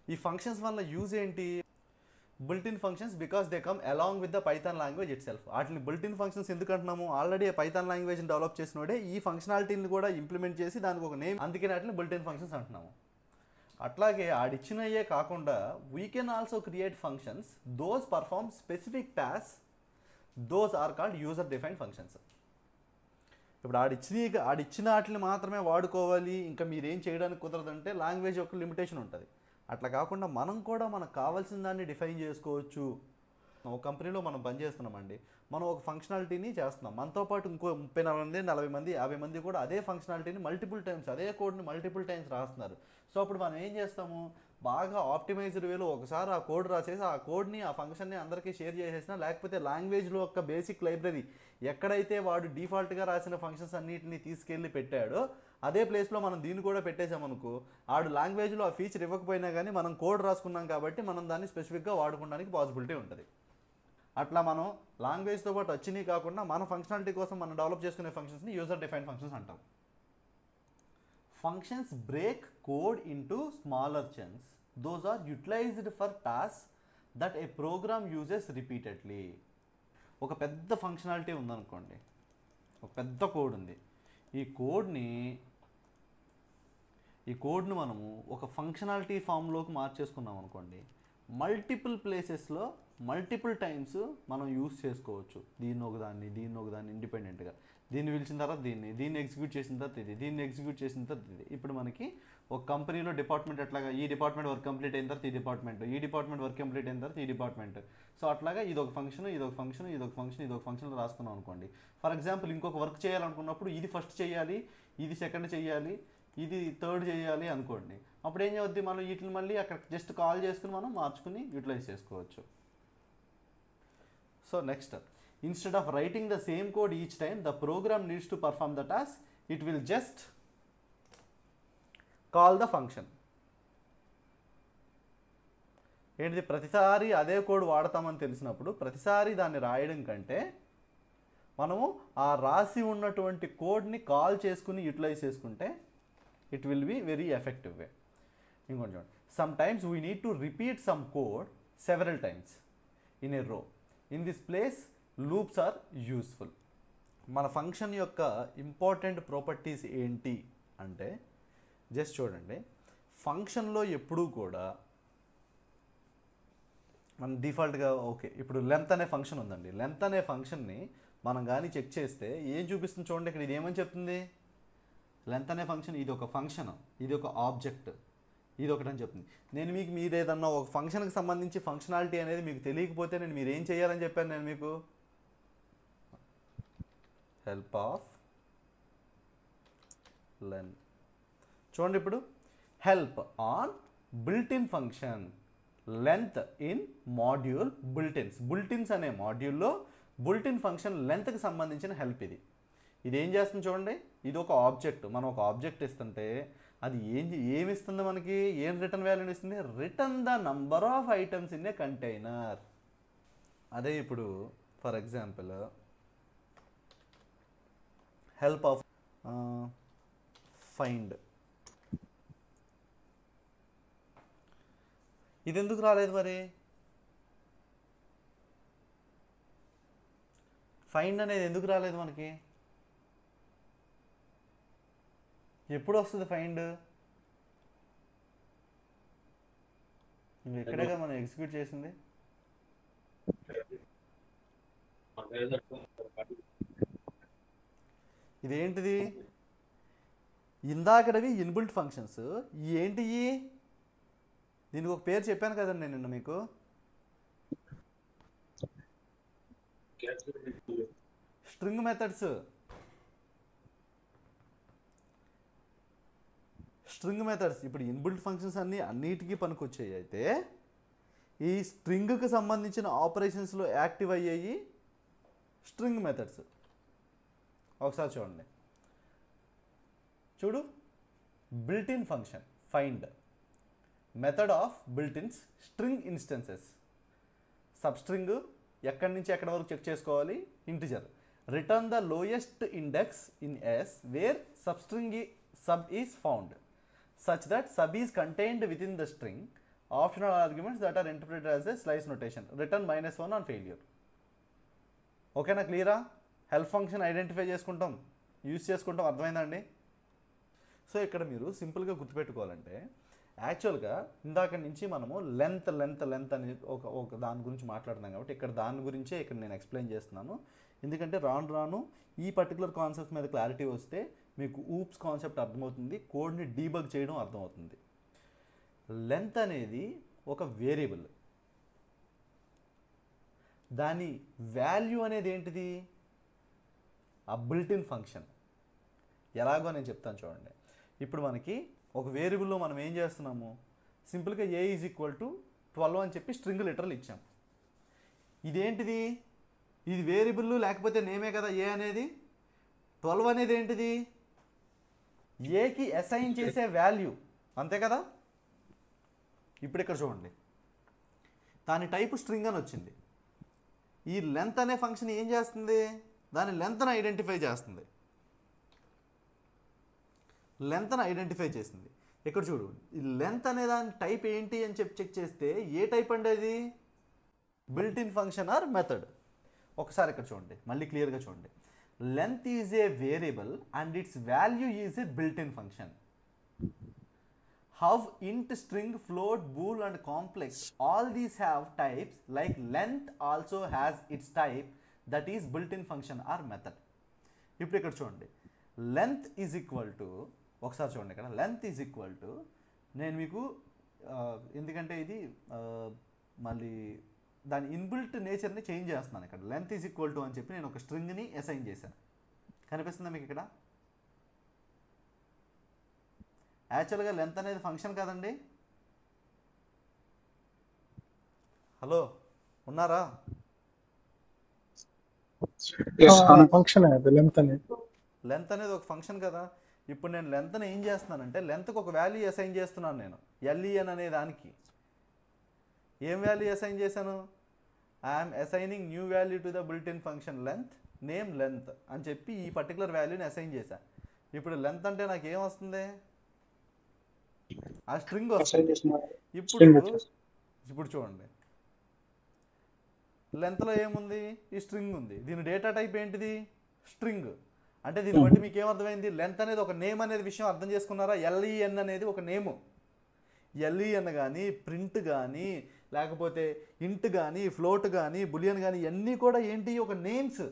ఈ ఫంక్షన్స్ వల్ల యూజ్ ఏంటి? built-in functions because they come along with the Python language itself. వాటిని built-in functions ఎందుకు అంటున్నాము? ఆల్రెడీ పైథాన్ లాంగ్వేజ్ని డెవలప్ చేసినోడే ఈ ఫంక్షనాలిటీని కూడా ఇంప్లిమెంట్ చేసి దానికి ఒక నేమ్, అందుకే వాటిని built-in functions అంటున్నాము. అట్లాగే ఆడిచ్చినయే కాకుండా we can also create functions those perform specific task, those are called user defined functions. ఇప్పుడు ఆడిచ్చిన వాటిని మాత్రమే వాడుకోవాలి, ఇంకా మీరేం చేయడానికి కుదరదంటే లాంగ్వేజ్ యొక్క లిమిటేషన్ ఉంటుంది. అట్లా కాకుండా మనం కూడా మనకు కావాల్సిన దాన్ని డిఫైన్ చేసుకోవచ్చు. ఒక కంపెనీలో మనం పనిచేస్తున్నామండి, మనం ఒక ఫంక్షనాలిటీని చేస్తున్నాం, మనతో పాటు ఇంకో 30 మంది 40 మంది 50 మంది కూడా అదే ఫంక్షనాలిటీని మల్టిపుల్ టైమ్స్, అదే కోడ్ని మల్టిపుల్ టైమ్స్ రాస్తున్నారు. సో అప్పుడు మనం ఏం చేస్తాము, బాగా ఆప్టిమైజ్డ్ వేలో ఒకసారి ఆ కోడ్ రాసేసి ఆ కోడ్ని ఆ ఫంక్షన్ని అందరికీ షేర్ చేసేసినా, లేకపోతే లాంగ్వేజ్లో ఒక బేసిక్ లైబ్రరీ ఎక్కడైతే వాడు డిఫాల్ట్గా రాసిన ఫంక్షన్స్ అన్నిటిని తీసుకెళ్ళి పెట్టాడో అదే ప్లేస్లో మనం దీన్ని కూడా పెట్టేసామనుకో, ఆడు లాంగ్వేజ్లో ఆ ఫీచర్ ఇవ్వకపోయినా కానీ మనం కోడ్ రాసుకున్నాం కాబట్టి మనం దాన్ని స్పెసిఫిక్గా వాడుకోవడానికి పాసిబిలిటీ ఉంటుంది. అట్లా మనం లాంగ్వేజ్తో పాటు వచ్చినవి కాకుండా మన ఫంక్షనాలిటీ కోసం మనం డెవలప్ చేసుకునే ఫంక్షన్స్ని యూజర్ డిఫైన్డ్ ఫంక్షన్స్ అంటాం. Functions break code into smaller chunks. Those are utilized for task that a program uses repeatedly. ఒక పెద్ద ఫంక్షనాలిటీ ఉందనుకోండి, ఒక పెద్ద కోడ్ ఉంది. ఈ కోడ్ను మనము ఒక ఫంక్షనాలిటీ ఫామ్లోకి మార్చేసుకున్నాం అనుకోండి, మల్టిపుల్ ప్లేసెస్లో మల్టిపుల్ టైమ్స్ మనం యూస్ చేసుకోవచ్చు. దీన్ని ఒకదాన్ని ఇండిపెండెంట్గా, దీన్ని పిలిచిన తర్వాత దీన్ని ఎగ్జిక్యూట్ చేసిన తర్వాత దీన్ని ఎగ్జిక్యూట్ చేసిన తర్వాత ఇది. ఇప్పుడు మనకి ఒక కంపెనీలో డిపార్ట్మెంట్ ఎట్లాగా, ఈ డిపార్ట్మెంట్ వర్క్ కంప్లీట్ అయిన తర్వాత ఈ డిపార్ట్మెంట్ వర్క్ కంప్లీట్ అయిన తర్వాత ఈ డిపార్ట్మెంట్. సో అట్లాగా ఇదొక ఫంక్షన్ రాసుకున్నాం అనుకోండి. ఫర్ ఎగ్జాంపుల్ ఇంకొక వర్క్ చేయాలనుకున్నప్పుడు ఇది ఫస్ట్ చేయాలి, ఇది సెకండ్ చేయాలి, ఇది థర్డ్ చేయాలి అనుకోండి. అప్పుడు ఏం చేద్ది, మనం వీటిని మళ్ళీ అక్కడ జస్ట్ కాల్ చేసుకుని మనం మార్చుకుని యూటిలైజ్ చేసుకోవచ్చు. So next, instead of writing the same code each time the program needs to perform the task, it will just call the function. ఏంటిది, ప్రతిసారి అదే కోడ్ వాడతామని తెలిసినప్పుడు ప్రతిసారి దాన్ని రాయడం కంటే మనము ఆ రాసి ఉన్నటువంటి కోడ్ని కాల్ చేసుకుని యూటిలైజ్ చేసుకుంటే it will be very effective way. ఇంకోటి చూడండి, sometimes we need to repeat some code several times in a row. In this place loops are useful. మన ఫంక్షన్ యొక్క ఇంపార్టెంట్ ప్రాపర్టీస్ ఏంటి అంటే, జస్ట్ చూడండి, ఫంక్షన్లో ఎప్పుడూ కూడా మన డిఫాల్ట్గా ఓకే, ఇప్పుడు లెంత్ అనే ఫంక్షన్ ఉందండి. లెంత్ అనే ఫంక్షన్ని మనం కానీ చెక్ చేస్తే ఏం చూపిస్తుంది చూడండి, ఇక్కడ ఇది ఏమని చెప్తుంది, లెంత్ అనే ఫంక్షన్ ఇది ఒక ఫంక్షన్, ఇది ఒక ఆబ్జెక్ట్, ఇది ఒకటని చెప్తుంది. మీరు ఏదన్నా ఒక ఫంక్షన్కి సంబంధించి ఫంక్షనాలిటీ అనేది మీకు తెలియకపోతే మీరు ఏం చేయాలని చెప్పాను నేను మీకు, హెల్ప్ ఆఫ్ లెన్. చూడండి, ఇప్పుడు help on built in function length in module builtins అనే మాడ్యూల్లో బుల్ట్-ఇన్ ఫంక్షన్ లెంత్కి సంబంధించిన హెల్ప్ ఇది. ఇది ఏం చేస్తుంది చూడండి, ఇది ఒక ఆబ్జెక్ట్. మనం ఒక ఆబ్జెక్ట్ ఇస్తుంటే అది ఏమిస్తుంది మనకి, ఏం రిటర్న్ వాల్యూని ఇస్తుంది, return the number of items in a container. అదే ఇప్పుడు for example help of find, ఇది ఎందుకు రాలేదు మరి, ఫైండ్ అనేది ఎందుకు రాలేదు మనకి, ఎప్పుడు వస్తుంది ఫైండ్, ఎక్కడేగా మనం ఎగ్జిక్యూట్ చేసింది. ఇదేంటిది, ఇందాకడవి ఇన్బిల్ట్ ఫంక్షన్స్, ఏంటి దీనికి ఒక పేరు చెప్పాను కదండి నేను మీకు, స్ట్రింగ్ మెథడ్స్. ఇప్పుడు ఇన్బిల్ట్ ఫంక్షన్స్ అన్నిటికీ పనికొచ్చాయి. అయితే ఈ స్ట్రింగ్కి సంబంధించిన ఆపరేషన్స్లో యాక్టివ్ అయ్యాయి స్ట్రింగ్ మెథడ్స్. ఒకసారి చూడండి, built in function find, method of built ins string instances. Sub string ఎక్కడి నుంచి ఎక్కడి వరకు చెక్ చేసుకోవాలి, integer. Return the lowest index in s where sub is found such that sub is contained within the string optional arguments that are interpreted as a slice notation, return -1 on failure. ఓకేనా, క్లియరా? Help function identify చేసుకుంటాం, use చేసుకుంటాం, అర్థమైందండి? So ఇక్కడ మీరు సింపుల్గా గుర్తుపెట్టుకోవాలంటే, యాక్చువల్గా ఇందాక నుంచి మనము లెంత్ అని ఒక దాని గురించి మాట్లాడుతున్నాం కాబట్టి ఇక్కడ దాని గురించే ఇక్కడ నేను ఎక్స్ప్లెయిన్ చేస్తున్నాను. ఎందుకంటే రాను ఈ పర్టికులర్ కాన్సెప్ట్ మీద క్లారిటీ వస్తే మీకు ఊప్స్ కాన్సెప్ట్ అర్థమవుతుంది, కోడ్ని డీబగ్ చేయడం అర్థమవుతుంది. లెంత్ అనేది ఒక వేరియబుల్, దాని వాల్యూ అనేది ఏంటిది? ఆ బిల్ట్-ఇన్ ఫంక్షన్. ఎలాగో నేను చెప్తాను చూడండి. ఇప్పుడు మనకి ఒక వేరియబుల్లో మనం ఏం చేస్తున్నాము, సింపుల్గా a ఈజ్ ఈక్వల్ టు 12 అని చెప్పి స్ట్రింగ్ లిటరల్ ఇచ్చాం. ఇదేంటిది? ఇది వేరియబుల్ లేకపోతే నేమే కదా ఏ అనేది. 12 అనేది ఏంటిది? ఏకి అసైన్ చేసే వాల్యూ, అంతే కదా? ఇప్పుడు ఇక్కడ చూడండి, దాని టైపు స్ట్రింగ్ అని వచ్చింది. ఈ లెంత్ అనే ఫంక్షన్ ఏం చేస్తుంది? దాని లెంత్ని ఐడెంటిఫై చేస్తుంది. లెంత్ని ఐడెంటిఫై చేసింది. ఇక్కడ చూడు, ఈ లెంత్ అనే దాని టైప్ ఏంటి అని చెప్పి చెక్ చేస్తే ఏ టైప్ అండి అది? Built-in function are method. ఒకసారి ఇక్కడ చూడండి, మళ్ళీ క్లియర్గా చూడండి. Length is a variable and it's value is a built-in function. How int, string, float, bool and complex, all these have types like length also has its type, that is built-in function or method. ఇప్పుడు ఇక్కడ చూడండి, length is equal to, ఒకసారి చూడండి ఇక్కడ, length is equal to, నేను మీకు ఎందుకంటే ఇది మళ్ళీ దాని ఇన్బిల్ట్ నేచర్ని చేంజ్ చేస్తున్నాను. ఇక్కడ లెంత్ ఈజ్ ఈక్వల్ టు అని చెప్పి నేను ఒక స్ట్రింగ్ని అసైన్ చేశాను. కనిపిస్తుందా మీకు ఇక్కడ? యాక్చువల్గా లెంత్ అనేది ఫంక్షన్ కదండి. హలో, ఉన్నారా? లెంత్ అనేది ఒక ఫంక్షన్ కదా. ఇప్పుడు నేను లెంత్ని ఏం చేస్తున్నానంటే, లెంత్కి ఒక వాల్యూ అసైన్ చేస్తున్నాను నేను, LEN అనే దానికి. ఏం వాల్యూ అసైన్ చేశాను? I'm assigning new value to the built-in function length, name length అని చెప్పి ఈ పర్టికులర్ వాల్యూని అసైన్ చేశాను. ఇప్పుడు లెంత్ అంటే నాకు ఏం వస్తుంది? ఆ స్ట్రింగ్ వస్తుంది. ఇప్పుడు చూడండి, లెంత్లో ఏముంది? ఈ స్ట్రింగ్ ఉంది. దీని డేటా టైప్ ఏంటిది? స్ట్రింగ్. అంటే దీన్ని బట్టి మీకు ఏమర్థమైంది? లెంత్ అనేది ఒక నేమ్ అనేది విషయం అర్థం చేసుకున్నారా? LEN అనేది ఒక నేము. LEN కానీ, ప్రింట్ కానీ, లేకపోతే ఇంట్ కానీ, ఫ్లోట్ కానీ, బులియన్ కానీ, ఇవన్నీ కూడా ఏంటి? ఒక నేమ్స్.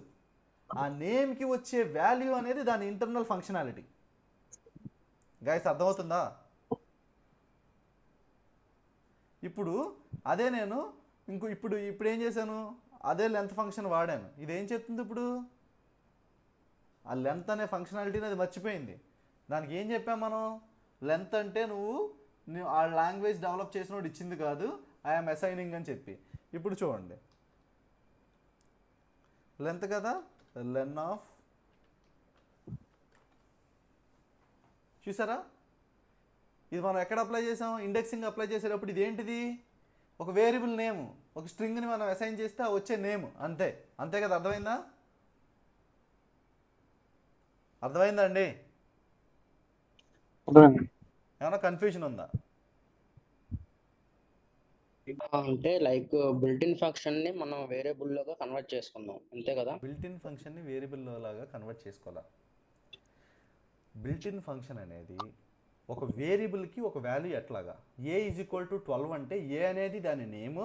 ఆ నేమ్కి వచ్చే వాల్యూ అనేది దాని ఇంటర్నల్ ఫంక్షనాలిటీ. గైస్ అర్థమవుతుందా? ఇప్పుడు అదే నేను ఇప్పుడు ఏం చేశాను? అదే లెంత్ ఫంక్షన్ వాడాను. ఇదేం చెప్తుంది? ఇప్పుడు ఆ లెంత్ అనే ఫంక్షనాలిటీని అది మర్చిపోయింది. దానికి ఏం చెప్పాం మనం? లెంత్ అంటే నువ్వు ఆ లాంగ్వేజ్ డెవలప్ చేసినోడు ఇచ్చింది కాదు, ఐఎమ్ అసైనింగ్ అని చెప్పి. ఇప్పుడు చూడండి, లెంత్ కదా, లెన్ ఆఫ్, చూసారా? ఇది మనం ఎక్కడ అప్లై చేసాం? ఇండెక్సింగ్ అప్లై చేసేటప్పుడు ఇదేంటిది? ఒక వేరియబుల్ నేమ్, ఒక స్ట్రింగ్ని మనం అసైన్ చేస్తే వచ్చే నేమ్, అంతే. అంతే కదా? అర్థమైందా? అర్థమైందా అండి? ఏమైనా కన్ఫ్యూజన్ ఉందా? అంటే లైక్ బిల్ట్-ఇన్ ఫంక్షన్ ని మనం వేరియబుల్ లాగా కన్వర్ట్ చేసుకుందాం, అంతే కదా? బిల్ట్-ఇన్ ఫంక్షన్ ని వేరియబుల్ లాగా కన్వర్ట్ చేసుకోవాలా? బిల్ట్-ఇన్ ఫంక్షన్ అనేది ఒక వేరియబుల్కి ఒక వాల్యూ ఎట్లాగా? a ఈజ్ ఈక్వల్ టు 12 అంటే a అనేది దాని నేమ్,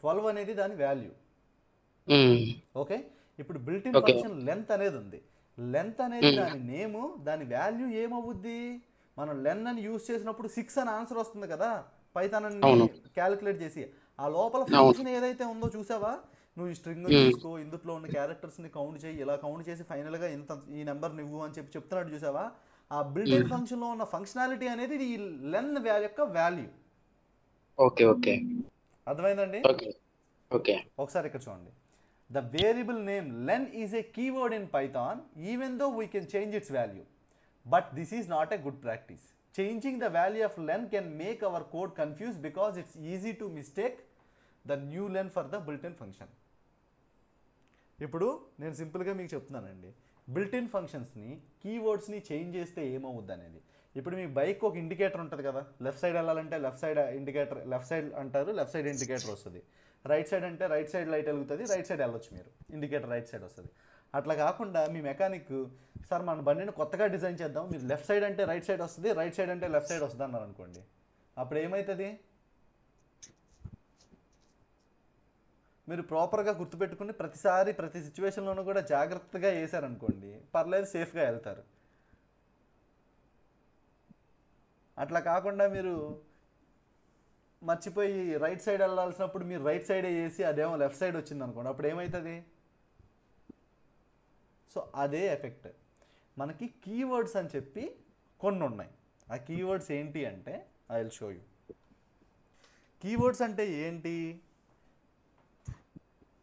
12 అనేది దాని వాల్యూ. ఓకే, ఇప్పుడు బిల్ట్-ఇన్ ఫంక్షన్ లెంత్ అనేది ఉంది. లెంత్ అనేది దాని నేమ్, దాని వాల్యూ ఏమవుద్ది? మనం లెన్ అని యూజ్ చేసినప్పుడు 6 అని ఆన్సర్ వస్తుంది కదా, పైథాన్ అని క్యాలిక్యులేట్ చేసి. ఆ లోపల ఫంక్షన్ ఏదైతే ఉందో చూసావా? నువ్వు ఈ స్ట్రింగ్ తీసుకో, ఇందులో ఉన్న క్యారెక్టర్స్ని కౌంట్ చేయి, ఇలా కౌంట్ చేసి ఫైనల్గా ఇంత ఈ నెంబర్ నువ్వు అని చెప్పి చెప్తున్నాడు చూసావా? ఆ బిల్ట్-ఇన్ ఫంక్షన్లో ఉన్న ఫంక్షనాలిటీ అనేది ఈ లెన్ యొక్క వాల్యూ. ఓకే ఓకే, అర్థమైందండి? ఓకే, ఒకసారి ఇక్కడ చూడండి. The variable name len is a keyword in Python even though we can change its value. But this is not a good practice. Changing the value of len can make our code confused because it's easy to mistake the new len for the built-in function. ఇప్పుడు నేను సింపుల్గా మీకు చెప్తున్నానండి, built-in ఫంక్షన్స్ని, కీవర్డ్స్ని change చేస్తే ఏమవుద్ది అనేది. ఇప్పుడు మీ bike ఒక ఇండికేటర్ ఉంటుంది కదా, లెఫ్ట్ సైడ్ వెళ్ళాలంటే left side indicator, left side అంటారు, లెఫ్ట్ సైడ్ ఇండికేటర్ వస్తుంది. రైట్ సైడ్ అంటే రైట్ సైడ్ లైట్ వెలుగుతుంది, రైట్ సైడ్ వెళ్ళొచ్చు మీరు, ఇండికేటర్ రైట్ సైడ్ వస్తుంది. అట్లా కాకుండా మీ మెకానిక్ సార్ మన బండిని కొత్తగా డిజైన్ చేద్దాం, మీరు లెఫ్ట్ సైడ్ అంటే రైట్ సైడ్ వస్తుంది, రైట్ సైడ్ అంటే లెఫ్ట్ సైడ్ వస్తుంది అన్నారు అనుకోండి, అప్పుడు ఏమవుతుంది? మీరు ప్రాపర్గా గుర్తుపెట్టుకుని ప్రతిసారి ప్రతి సిచ్యువేషన్లోనూ కూడా జాగ్రత్తగా వేసారనుకోండి, పర్లేదు, సేఫ్గా వెళ్తారు. అట్లా కాకుండా మీరు మర్చిపోయి రైట్ సైడ్ వెళ్ళాల్సినప్పుడు మీరు రైట్ సైడే వేసి అదేమో లెఫ్ట్ సైడ్ వచ్చింది అనుకోండి, అప్పుడు ఏమవుతుంది? సో అదే ఎఫెక్ట్. మనకి కీవర్డ్స్ అని చెప్పి కొన్ని ఉన్నాయి. ఆ కీవర్డ్స్ ఏంటి అంటే I will show you. Keywords అంటే ఏంటి?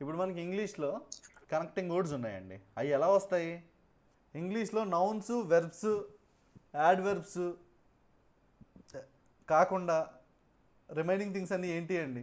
ఇప్పుడు మనకి ఇంగ్లీష్లో కనెక్టింగ్ వర్డ్స్ ఉన్నాయండి. అవి ఎలా వస్తాయి? ఇంగ్లీష్లో నౌన్స్, వెర్బ్స్, యాడ్వర్బ్స్ కాకుండా రిమైనింగ్ థింగ్స్ అన్నీ ఏంటి అండి?